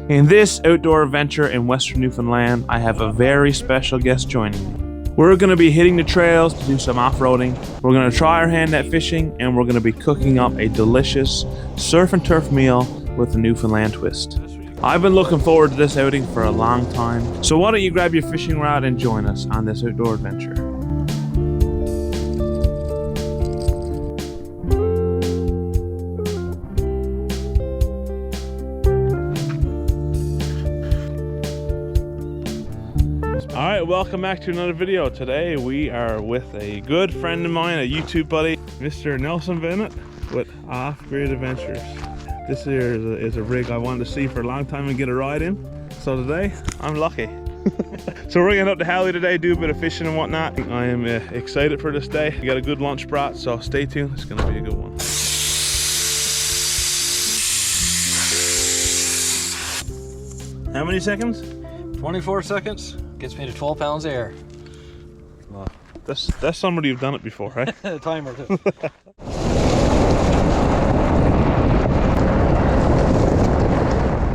In this outdoor adventure in Western Newfoundland, I have a very special guest joining me. We're going to be hitting the trails to do some off-roading. We're going to try our hand at fishing, and we're going to be cooking up a delicious surf and turf meal with a Newfoundland twist. I've been looking forward to this outing for a long time, so why don't you grab your fishing rod and join us on this outdoor adventure. Alright, welcome back to another video. Today we are with a good friend of mine, a YouTube buddy, Mr. Nelson Bennett with Off-Grid Adventures. This here is a rig I wanted to see for a long time and get a ride in. So today, I'm lucky. So we're going up to Halley today, do a bit of fishing and whatnot. I am excited for this day. We got a good lunch brought, so stay tuned. It's going to be a good one. How many seconds? 24 seconds. Gets me to 12 pounds of air. Wow. That's somebody who've done it before, right? Timer too.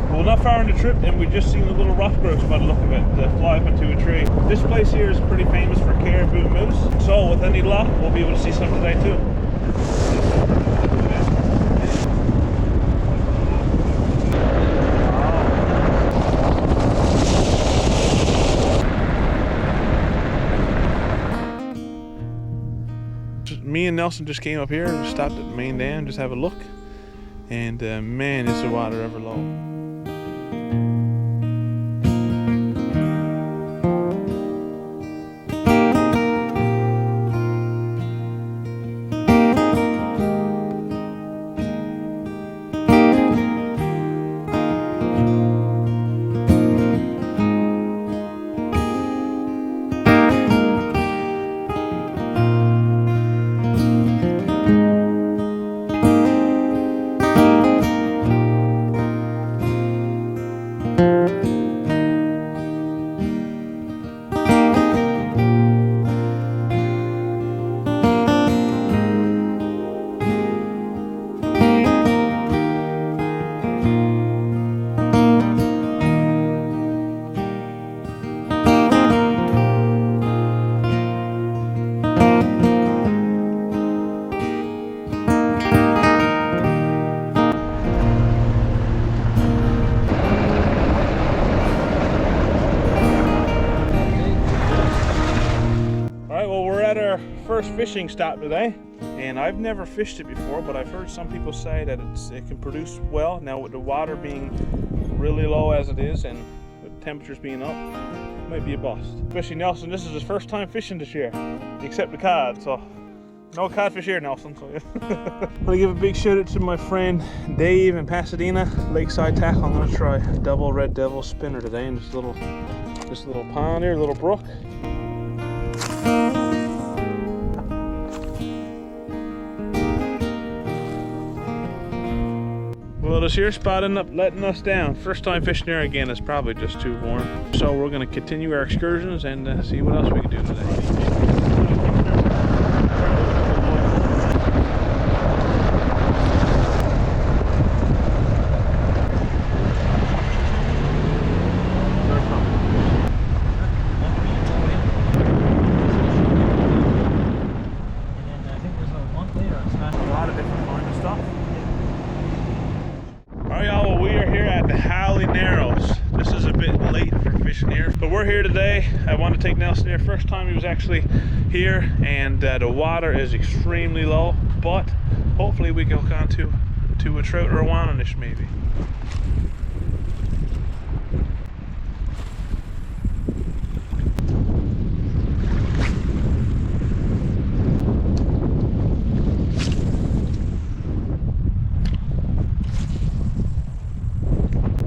Well, not far on the trip, and we just seen a little rock growth by the look of it, fly up into a tree. This place here is pretty famous for caribou and moose, so with any luck, we'll be able to see some today too. Me and Nelson just came up here and stopped at the main dam, just have a look, and man, is the water ever low. First fishing stop today, and I've never fished it before, but I've heard some people say that it can produce well. Now with the water being really low as it is and with temperatures being up, it might be a bust. Especially Nelson, this is his first time fishing this year, except the cod, so no codfish here, Nelson. So yeah. I'm gonna give a big shout out to my friend Dave in Pasadena, Lakeside Tackle. I'm gonna try double red devil spinner today in this little pond here, little brook. Well, this here spot ended up letting us down. First time fishing there again, it's probably just too warm. So we're going to continue our excursions and see what else we can do today. But we're here today. I want to take Nelson here. First time he was actually here, and the water is extremely low, but hopefully we can hook on to a trout or a wannanish maybe.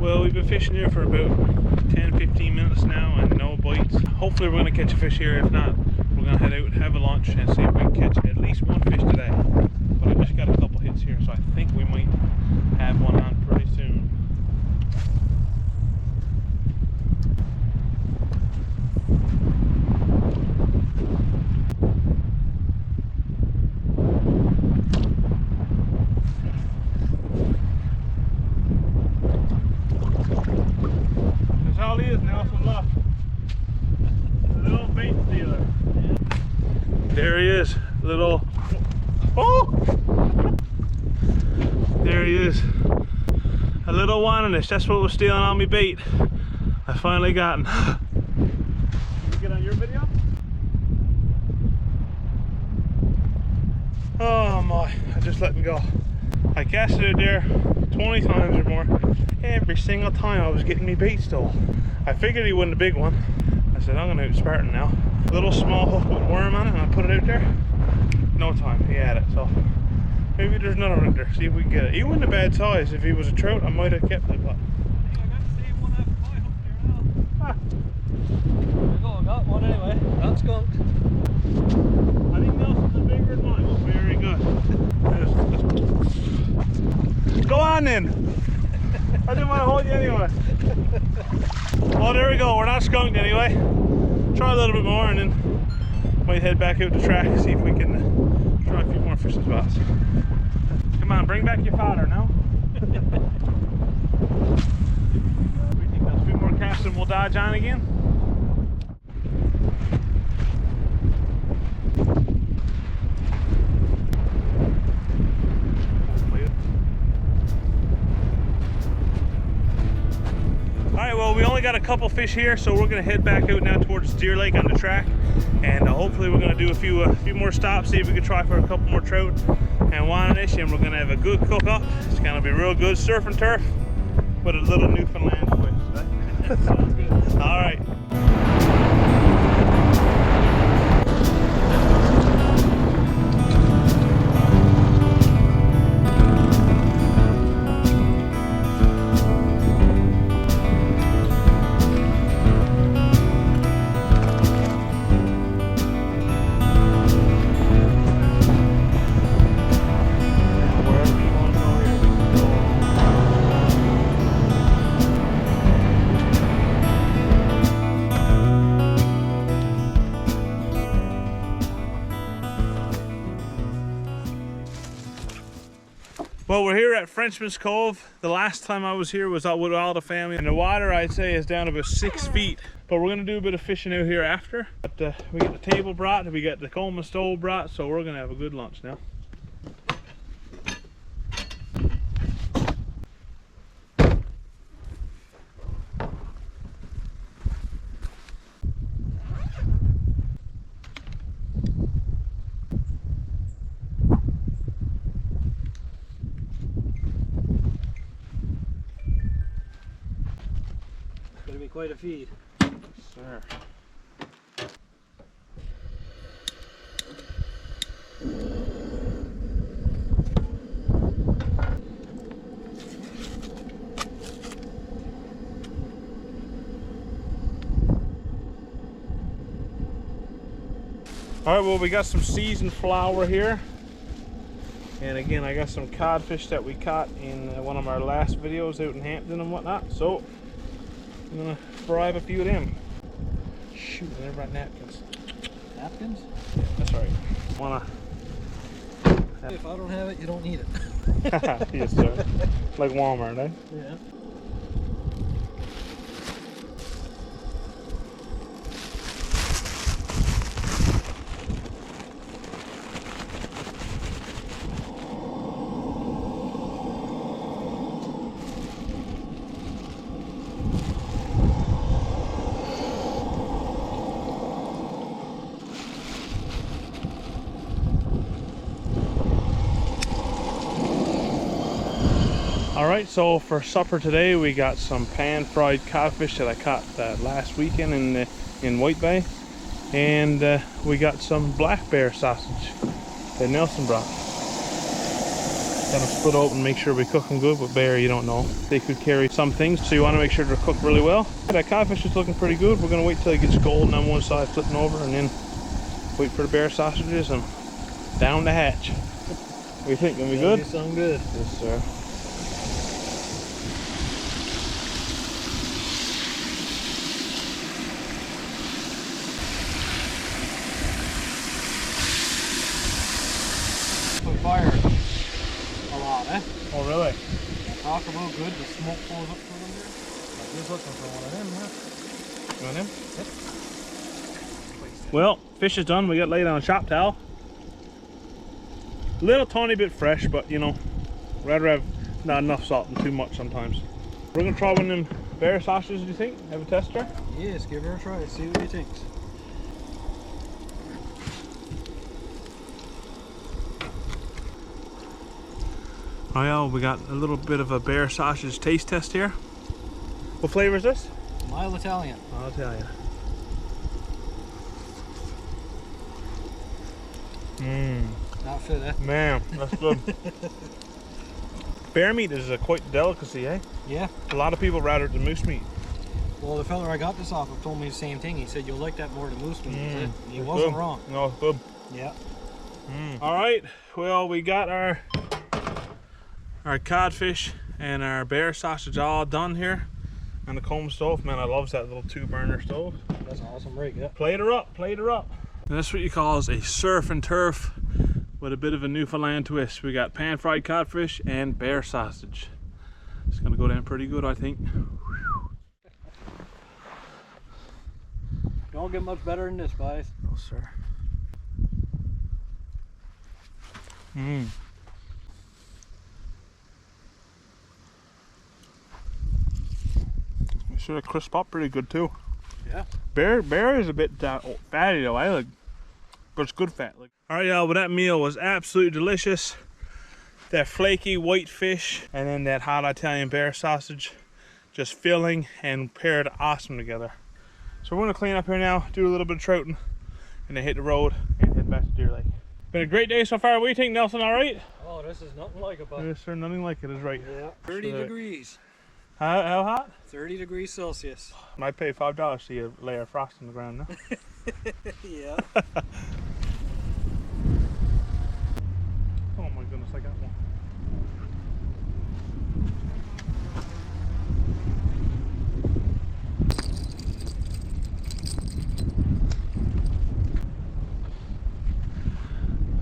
Well, we've been fishing here for about 10-15 minutes now and no bites. Hopefully we're going to catch a fish here. If not, we're going to head out, have a lunch, and see if we can catch at least one fish today. But I just got a couple hits here, so I think we might have one on pretty soon. all he is now, some luck. A little bait stealer. There he is, little. Oh! There he is. A little wannanish, that's what was stealing on me bait. I finally got him. Did you get on your video? Oh my, I just let him go. I casted it there 20 times or more. Every single time I was getting me bait stole. I figured he wasn't a big one. I said, I'm gonna outsmart him now. Little small hook with worm on it, and I put it out there. No time, he had it, so maybe there's another one out there, see if we can get it. He wasn't a bad size. If he was a trout, I might have kept it, but I got to save one after my hook there now. There we go, I got one anyway. That's skunked. I think Nelson's a bigger than mine. Very good. Go on then. I didn't want to hold you anyway. Well, there we go. We're not skunked anyway. Try a little bit more and then might head back out the track, see if we can try a few more fishing spots. Come on, bring back your fodder now. We think there's a few more casts and we'll dodge on again. Alright, well, we only got a couple fish here, so we're going to head back out now towards Deer Lake on the track, and hopefully we're going to do a few more stops, see if we can try for a couple more trout and wannanish, and we're going to have a good cook up. It's going to be real good surf and turf with a little Newfoundland twist. Right? Alright. Well, we're here at Frenchman's Cove. The last time I was here was out with all the family, and the water, I'd say, is down about 6 feet. But we're gonna do a bit of fishing out here after. But we got the table brought, we got the Coleman stove brought, so we're gonna have a good lunch now. Quite a feed. Sir. All right, well, we got some seasoned flour here. And again, I got some codfish that we caught in one of our last videos out in Hampton and whatnot. So I'm gonna fry up a few of them. Shoot, I never brought napkins. Napkins? Yeah, that's right. Wanna? If I don't have it, you don't need it. Yes, sir. Like Walmart, eh? Yeah. Alright, so for supper today we got some pan-fried codfish that I caught last weekend in White Bay, and we got some black bear sausage that Nelson brought. Got them split open, make sure we cook them good. With bear, you don't know, they could carry some things, so you want to make sure they're cooked really well. That codfish is looking pretty good. We're going to wait till it gets golden on one side, flipping over, and then wait for the bear sausages and down the hatch. What do you think? Gonna be good? Sound good. Yes, sir. Fire a lot, eh? Oh, really? Talk about good, the smoke pulls up through them there. He's looking for one of them, huh? You want him? Yep. Well, fish is done. We got laid on a shop towel. Little tiny bit fresh, but you know, rather have not enough salt and too much sometimes. We're gonna try one of them bear sausages, do you think? Have a test her? Yes, give her a try, see what he thinks. Oh yeah, we got a little bit of a bear sausage taste test here. What flavor is this? Mild Italian. I'll tell you. Not fit, eh? Man, that's good. Bear meat is quite a delicacy, eh? Yeah. A lot of people rather than moose meat. Well, the fella I got this off of told me the same thing. He said you'll like that more than moose meat. He It's wasn't good. wrong. No, it's good. Yeah. All right, well, we got our codfish and our bear sausage all done here on the comb stove. Man, I love that little 2-burner stove. That's an awesome rig, yeah. Plate her up, plate her up. And that's what you call is a surf and turf with a bit of a Newfoundland twist. We got pan-fried codfish and bear sausage. It's gonna go down pretty good, I think. Don't get much better than this, guys. No, sir. Mmm. It should have crisped up pretty good too. Yeah. Bear is a bit fatty though, but it's good fat. All right, y'all. Well, that meal was absolutely delicious. That flaky white fish and then that hot Italian bear sausage, just filling and paired awesome together. So we're gonna clean up here now, do a little bit of trouting, and then hit the road and head back to Deer Lake. Been a great day so far. What do you think, Nelson? All right? Oh, this is nothing like it, bud. Yes, sir. Nothing like it is right. Yeah. 30 degrees. How hot? 30 degrees Celsius. Might pay $5 to see a layer of frost on the ground now. Yeah. Oh my goodness, I got one.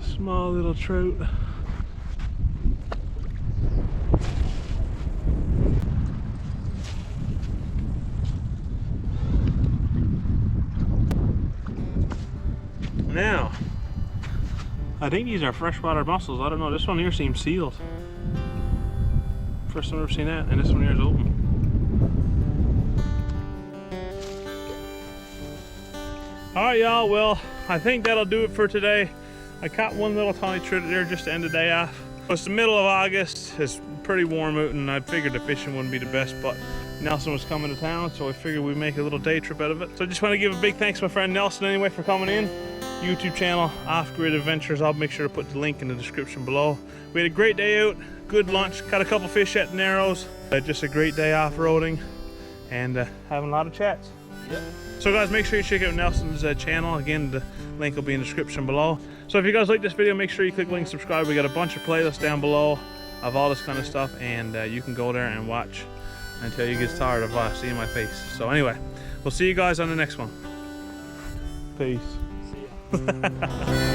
Small little trout. Now, I think these are freshwater mussels. I don't know, this one here seems sealed. First time I've ever seen that, and this one here is open. Alright y'all, well, I think that'll do it for today. I caught one little tiny trout there just to end the day off. It's the middle of August, it's pretty warm out, and I figured the fishing wouldn't be the best, but Nelson was coming to town, so I figured we'd make a little day trip out of it. So I just want to give a big thanks to my friend Nelson anyway for coming in. YouTube channel, Off Grid Adventures. I'll make sure to put the link in the description below. We had a great day out, good lunch, caught a couple fish at the Narrows. Just a great day off-roading and having a lot of chats. Yep. So guys, make sure you check out Nelson's channel. Again, the link will be in the description below. So if you guys like this video, make sure you click link, subscribe. We got a bunch of playlists down below of all this kind of stuff, and you can go there and watch until you get tired of seeing my face. So anyway, we'll see you guys on the next one. Peace. See ya.